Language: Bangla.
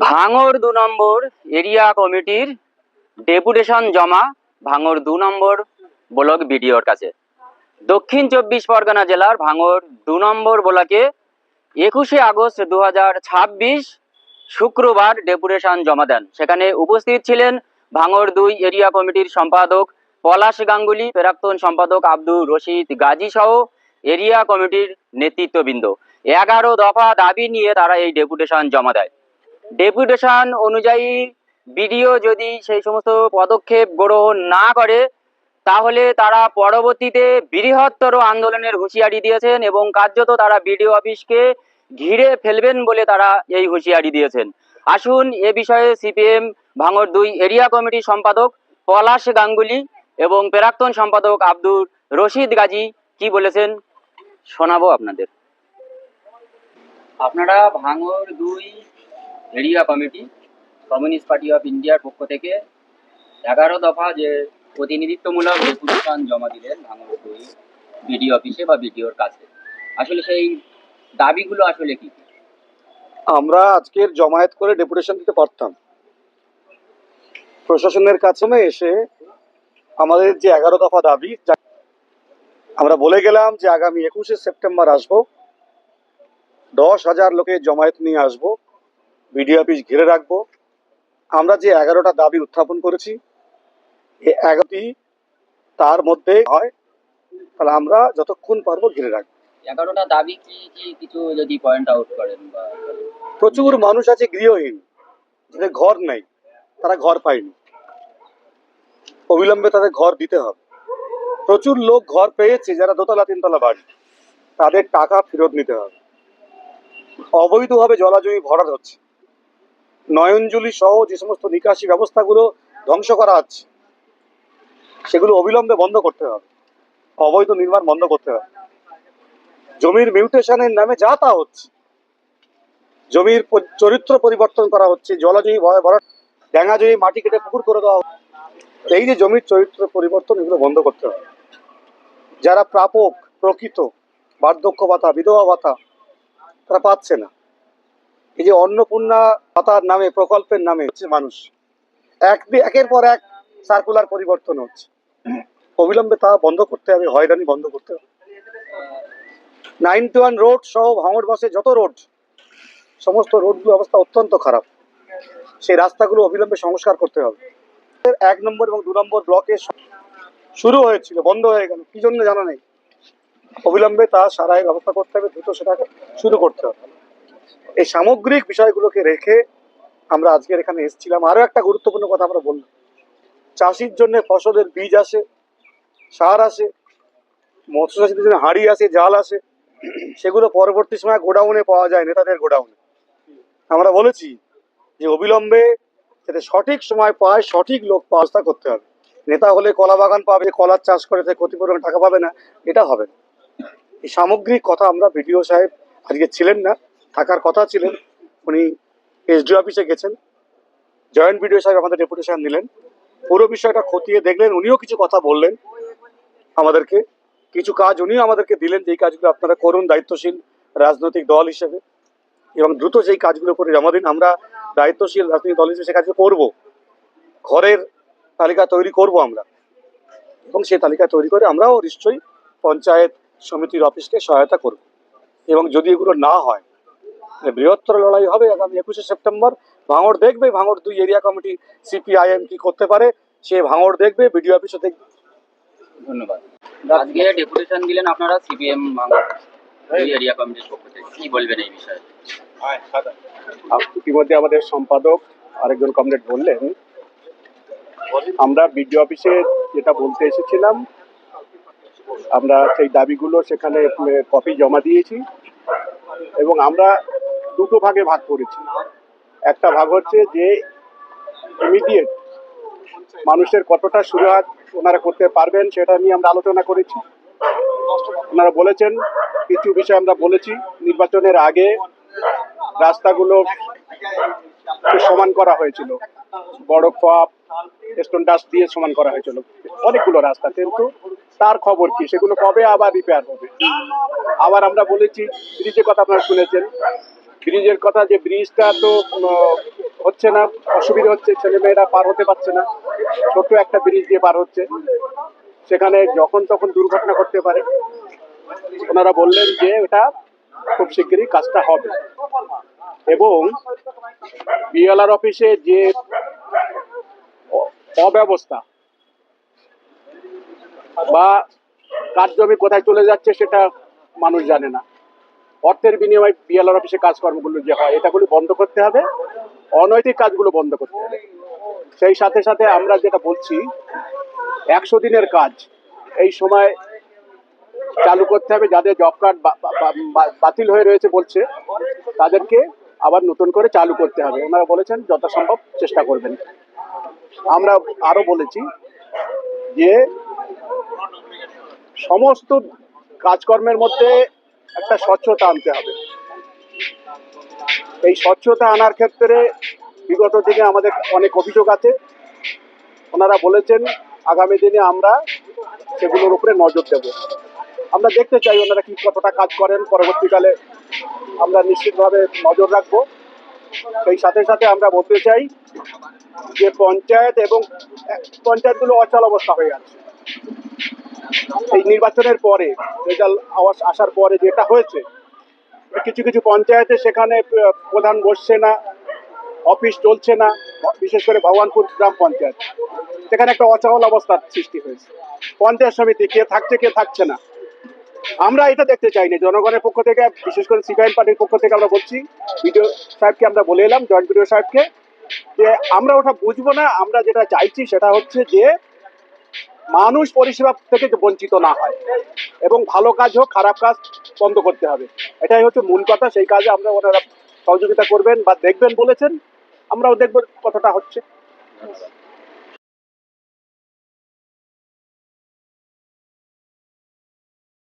ভাঙড় ২ নম্বর এরিয়া কমিটির ডেপুটেশন জমা ভাঙড় ২ নম্বর ব্লক বিডিওর কাছে। দক্ষিণ ২৪ পরগনা জেলার ভাঙড় ২ নম্বর ব্লকে ২১শে আগস্ট ২০২৬ শুক্রবার ডেপুটেশন জমা দেন। সেখানে উপস্থিত ছিলেন ভাঙড় ২ এরিয়া কমিটির সম্পাদক পলাশ গাঙ্গুলি, প্রাক্তন সম্পাদক আব্দুর রশিদ গাজী সহ এরিয়া কমিটির নেতৃত্ববৃন্দ। ১১ দফা দাবি নিয়ে তারা এই ডেপুটেশন জমা দেয়। ডেপুটেশন অনুযায়ী বিডিও যদি সেই সমস্ত পদক্ষেপ গ্রহণ না করে তাহলে তারা পরবর্তীতে বৃহত্তর আন্দোলনের হুঁশিয়ারি দিয়েছেন এবং কার্যত তারা বিডিও অফিসকে ঘিরে ফেলবেন বলে তারা এই হুঁশিয়ারি দিয়েছেন। আসুন এ বিষয়ে সিপিএম ভাঙড় ২ এরিয়া কমিটির সম্পাদক পলাশ গাঙ্গুলি এবং প্রাক্তন সম্পাদক আব্দুর রশিদ গাজী কি বলেছেন শোনাবো আপনাদের। আপনারা ভাঙড় ২ area committee communist party of ইন্ডিয়ার পক্ষ থেকে ১১ দফা যে প্রতিনিধিত্বমূলক ডেপুটেশন জমা দিলেন ভাঙড় ২ বিডিও অফিসে বা বিডিওর কাছে, আসলে সেই দাবিগুলো আসলে কি? আমরা আজকের জমায়েত করে ডেপুটেশন দিতে পারতাম। প্রশাসনের কাছে এসে আমাদের যে ১১ দফা দাবি আমরা বলে গেলাম যে আগামী ২১শে সেপ্টেম্বর আসবো, ১০,০০০ লোকের জমায়েত নিয়ে আসবো, বিডিও অফিস ঘিরে রাখবো। আমরা যে ১১টা দাবি উত্থাপন করেছি এই ১১টি তার মধ্যে হয়, তাহলে আমরা যতক্ষণ পারবো ঘিরে রাখবো। ১১টা দাবি কি কি কিছু যদি পয়েন্ট আউট করেন? বা প্রচুর মানুষ আছে গৃহহীন, যাদের ঘর নেই, তারা ঘর পায়নি, অবিলম্বে তাদের ঘর দিতে হবে। প্রচুর লোক ঘর পেয়েছে যারা দোতলা ৩তলা বাড়ি, তাদের টাকা ফেরত নিতে হবে। অবৈধভাবে জলাজমি ভরাট হচ্ছে, নয়নজুলি সহ যে সমস্ত নিকাশি ব্যবস্থাগুলো ধ্বংস করা হচ্ছে সেগুলো অবিলম্বে বন্ধ করতে হবে, অবৈধ নির্মাণ বন্ধ করতে হবে। জমির মিউটেশনের নামে যা তা হচ্ছে, জমির চরিত্র পরিবর্তন করা হচ্ছে, জলাজমি ভরাট, ড্যাঙা জমি মাটি কেটে পুকুর করে দেওয়া হচ্ছে। এই যে জমির চরিত্র পরিবর্তন, এগুলো বন্ধ করতে হবে। যারা প্রাপক প্রকৃত বার্ধক্য ভাতা, বিধবা ভাতা তারা পাচ্ছে না। এই যে অন্নপূর্ণা ভাতার নামে, প্রকল্পের নামে হচ্ছে মানুষ একের পর এক সার্কুলার পরিবর্তন হচ্ছে, অবিলম্বে তা বন্ধ করতে হবে, হয়রানি বন্ধ করতে হবে। 91 রোড সহ ভাঙড়বাসে যত রোড, সমস্ত রোডগুলো অবস্থা অত্যন্ত খারাপ, সেই রাস্তাগুলো অবিলম্বে সংস্কার করতে হবে। ১ নম্বর এবং ২ নম্বর ব্লকে শুরু হয়েছিল, বন্ধ হয়ে গেল, কি জন্য জানা নেই। অবিলম্বে তা সারাইয়ের ব্যবস্থা করতে হবে, দ্রুত সেটাকে শুরু করতে হবে। এই সামগ্রিক বিষয়গুলোকে রেখে আমরা আজকের এখানে এসেছিলাম। আরো একটা গুরুত্বপূর্ণ কথা আমরা বললাম, চাষির জন্য ফসলের বীজ আসে, সার আসে, মৎস্য চাষীদের জন্য হাঁড়ি আসে, জাল আসে, সেগুলো পরবর্তী সময় গোডাউনে পাওয়া যায়, নেতাদের গোডাউনে। আমরা বলেছি যে অবিলম্বে যাতে সঠিক সময় পায়, সঠিক লোক ব্যবস্থা করতে হবে। নেতা হলে কলা বাগান পাবে, কলার চাষ করে ক্ষতিপূরণ টাকা পাবে না, এটা হবে না। এই সামগ্রিক কথা আমরা বিডিও সাহেব আজকে ছিলেন না, থাকার কথা ছিলেন, উনি এসডিও অফিসে গেছেন, জয়েন্ট বিডিও সাহেব আমাদের ডেপুটেশন দিলেন, পুরো বিষয়টা খতিয়ে দেখলেন, উনিও কিছু কথা বললেন আমাদেরকে, কিছু কাজ উনিও আমাদেরকে দিলেন, যেই কাজগুলো আপনারা করুন দায়িত্বশীল রাজনৈতিক দল হিসেবে, এবং দ্রুত যেই কাজগুলো করে জমা দিন। আমরা দায়িত্বশীল রাজনৈতিক দল হিসেবে সে কাজগুলো করবো, ঘরের তালিকা তৈরি করব আমরা, এবং সেই তালিকা তৈরি করে আমরাও নিশ্চয়ই পঞ্চায়েত সমিতির অফিসকে সহায়তা করব। এবং যদি এগুলো না হয় বৃহত্তর লড়াই হবে আগামী ২১শে সেপ্টেম্বর। ভাঙড় দেখবে, ভাঙড় ২ এরিয়া কমিটি সিপিআইএম কি করতে পারে, সে ভাঙড় দেখবে, বিডিও অফিসে দেখবে। ধন্যবাদ। আজকে ডেপুটেশন দিলেন আপনারা সিপিএম ভাঙড় ২ এরিয়া কমিটির পক্ষ থেকে, কি বলবেন এই বিষয়ে? ইতিমধ্যে আমাদের সম্পাদক আরেকজন কমরেড বললেন, আমরা বিডিও অফিসে যেটা বলতে এসেছিলাম, আমরা সেই দাবিগুলো সেখানে কপি জমা দিয়েছি এবং আমরা দুটো ভাগে ভাগ করেছি। একটা ভাগ হচ্ছে যে ইমিডিয়েট মানুষের কতটা সুরাহা ওনারা করতে পারবেন সেটা নিয়ে আমরা আলোচনা করেছি। ওনারা বলেছেন কিছু বিষয় আমরা বলেছি, নির্বাচনের আগে রাস্তাগুলো সমান করা হয়েছিল, বড় খোয়াব স্টোন ডাস্ট দিয়ে সমান করা হয়েছিল অনেকগুলো রাস্তা, কিন্তু তার খবর কি, সেগুলো কবে আবার রিপেয়ার হবে। আবার আমরা বলেছি ব্রিজের কথা আপনারা শুনেছেন, ব্রিজের কথা, যে ব্রিজটা তো হচ্ছে না, অসুবিধা হচ্ছে, ছেলেমেয়েরা পার হতে পারছে না, ছোট্ট একটা ব্রিজ দিয়ে পার হচ্ছে, সেখানে যখন তখন দুর্ঘটনা ঘটতে পারে। ওনারা বললেন যে এটা খুব শিগগিরই কাজটা হবে, এবং বিএলআর অফিসে যে অব্যবস্থা বা কাজ জমি কোথায় চলে যাচ্ছে সেটা মানুষ জানে না। অর্থের বিনিময়ে বিএলআর অফিসে কাজকর্মগুলো যে হয়, এটাগুলো বন্ধ করতে হবে, অনৈতিক কাজগুলো বন্ধ করতে হবে। সেই সাথে সাথে আমরা যেটা বলছি, 100 দিনের কাজ এই সময় চালু করতে হবে। যাদের জব কার্ড বাতিল হয়ে রয়েছে বলছে, তাদেরকে আবার নতুন করে চালু করতে হবে। ওনারা বলেছেন যথাসম্ভব চেষ্টা করবেন। আমরা আরো বলেছি যে সমস্ত কাজকর্মের মধ্যে একটা স্বচ্ছতা আনতে হবে। এই স্বচ্ছতা আনার ক্ষেত্রে বিগত দিনে আমাদের অনেক অভিযোগ আছে। ওনারা বলেছেন আগামী দিনে আমরা সেগুলোর উপরে নজর দেব। আমরা দেখতে চাই ওনারা কি কতটা কাজ করেন, পরবর্তীকালে আমরা নিশ্চিতভাবে নজর রাখবো। সেই সাথে সাথে আমরা বলতে চাই যে পঞ্চায়েত এবং পঞ্চায়েতগুলো অচল অবস্থা হয়ে আছে। এই নির্বাচনের পরে, রেজাল্ট আসার পরে যেটা হয়েছে, কিছু কিছু পঞ্চায়েতে সেখানে প্রধান বসছে না, অফিস চলছে না, বিশেষ করে ভগবানপুর গ্রাম পঞ্চায়েত, সেখানে একটা অচল অবস্থার সৃষ্টি হয়েছে। পঞ্চায়েত সমিতি কে থাকছে কে থাকছে না, আমরা এটা দেখতে চাই না। জনগণের পক্ষ থেকে, বিশেষ করে সিপিআইএম পার্টির পক্ষ থেকে আমরা বলছি, বিডিও সাহেবকে আমরা বলে এলাম, জয়েন্ট বিডিও সাহেবকে, যে আমরা ওটা বুঝবো না। আমরা যেটা চাইছি সেটা হচ্ছে যে মানুষ পরিষেবা থেকে বঞ্চিত না হয়, এবং ভালো কাজ হোক, খারাপ কাজ বন্ধ করতে হবে। এটাই হচ্ছে মূল কথা। সেই কাজে আমরা ওনারা সহযোগিতা করবেন বা দেখবেন বলেছেন, আমরাও দেখব কতটা হচ্ছে।